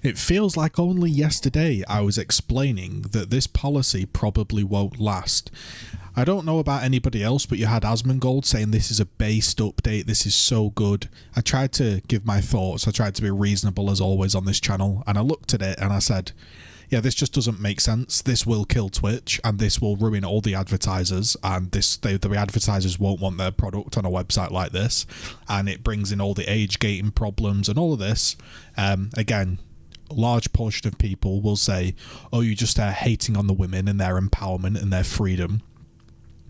It feels like only yesterday I was explaining that this policy probably won't last. I don't know about anybody else, but you had Asmongold saying this is a based update, this is so good. I tried to give my thoughts, I tried to be reasonable as always on this channel, and I looked at it and I said, yeah, this just doesn't make sense. This will kill Twitch, and this will ruin all the advertisers, and the advertisers won't want their product on a website like this, and it brings in all the age gating problems and all of this. Again, a large portion of people will say, oh, you're just hating on the women and their empowerment and their freedom.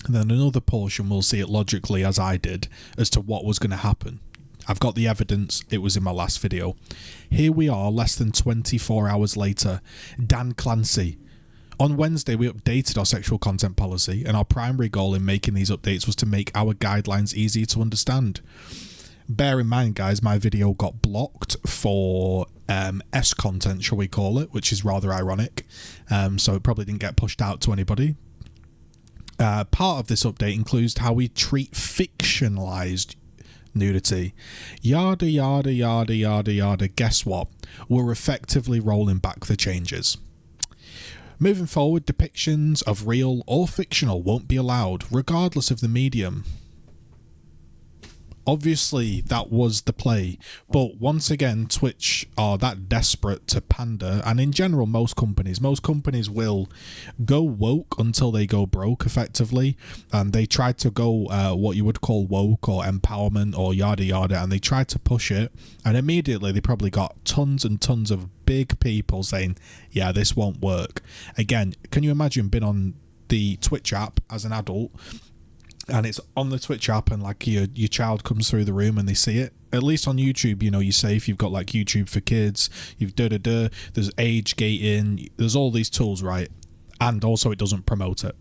And then another portion will see it logically, as I did, as to what was going to happen. I've got the evidence, it was in my last video. Here we are, less than 24 hours later. Dan Clancy. On Wednesday, we updated our sexual content policy, and our primary goal in making these updates was to make our guidelines easier to understand. Bear in mind, guys, my video got blocked for S content, shall we call it, which is rather ironic. So it probably didn't get pushed out to anybody. Part of this update includes how we treat fictionalized nudity. Yada yada yada yada yada. Guess what? We're effectively rolling back the changes. Moving forward, depictions of real or fictional won't be allowed, regardless of the medium. Obviously, that was the play, but once again, Twitch are that desperate to pander, and in general, most companies will go woke until they go broke, effectively, and they try to go what you would call woke or empowerment or yada yada, and they try to push it, and immediately they probably got tons and tons of big people saying, yeah, this won't work. Again, can you imagine being on the Twitch app as an adult, and it's on the Twitch app, and like your child comes through the room and they see it? At least on YouTube, you know, you're safe. You've got like YouTube for kids, you've there's age gating, there's all these tools, right? And also it doesn't promote it.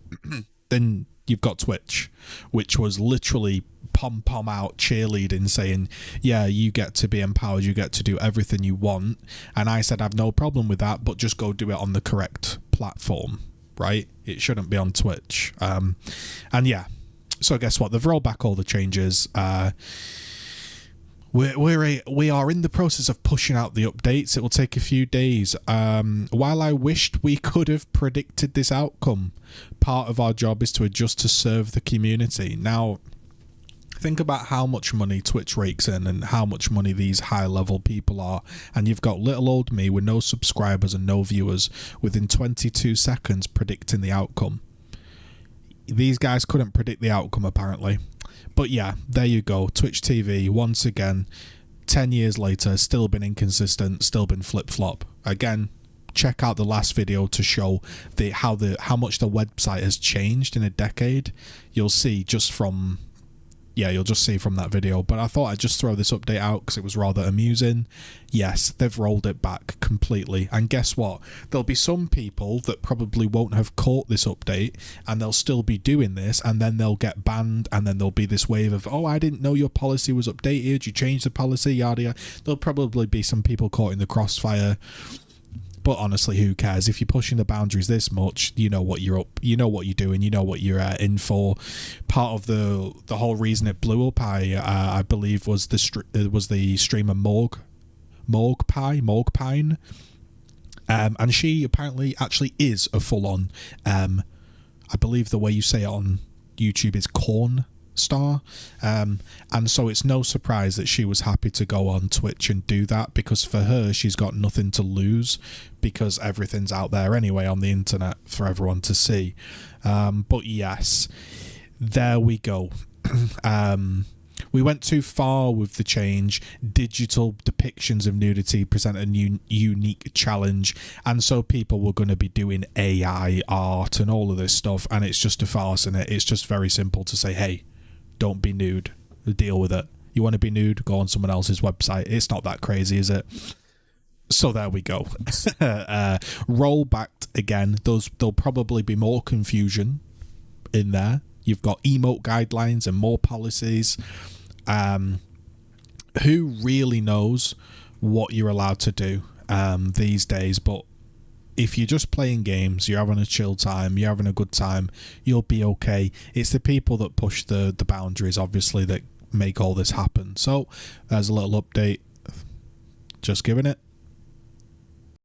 Then you've got Twitch, which was literally pom out cheerleading, saying, yeah, you get to be empowered, you get to do everything you want. And I said, I've no problem with that, but just go do it on the correct platform, right? It shouldn't be on Twitch. And yeah, so guess what? They've rolled back all the changes. We are in the process of pushing out the updates. It will take a few days. While I wished we could have predicted this outcome, part of our job is to adjust to serve the community. Now, think about how much money Twitch rakes in and how much money these high-level people are, and you've got little old me with no subscribers and no viewers within 22 seconds predicting the outcome. These guys couldn't predict the outcome, apparently. But yeah, there you go. Twitch TV, once again, 10 years later, still been inconsistent, still been flip-flop. Again, check out the last video to show how much the website has changed in a decade. You'll see just from... yeah, you'll just see from that video. But I thought I'd just throw this update out because it was rather amusing. Yes, they've rolled it back completely. And guess what? There'll be some people that probably won't have caught this update, and they'll still be doing this, and then they'll get banned, and then there'll be this wave of, oh, I didn't know your policy was updated, you changed the policy, yada yada. There'll probably be some people caught in the crossfire. But honestly, who cares? If you're pushing the boundaries this much, you know what you're up, you know what you're doing, you know what you're in for. Part of the whole reason it blew up, I believe, was the streamer Morgpine, and she apparently actually is a full-on, I believe the way you say it on YouTube is corn star, and so it's no surprise that she was happy to go on Twitch and do that, because for her, she's got nothing to lose, because everything's out there anyway on the internet for everyone to see. But yes, there we go. We went too far with the change. Digital depictions of nudity present a new unique challenge, and so people were going to be doing AI art and all of this stuff, and it's just a farce, and it's just very simple to say, hey, don't be nude, deal with it. You want to be nude, go on someone else's website. It's not that crazy, is it? So there we go. Roll back again. There'll probably be more confusion in there. You've got emote guidelines and more policies. Who really knows what you're allowed to do these days? But if you're just playing games, you're having a chill time, you're having a good time, you'll be okay. It's the people that push the boundaries, obviously, that make all this happen. So there's a little update. Just giving it.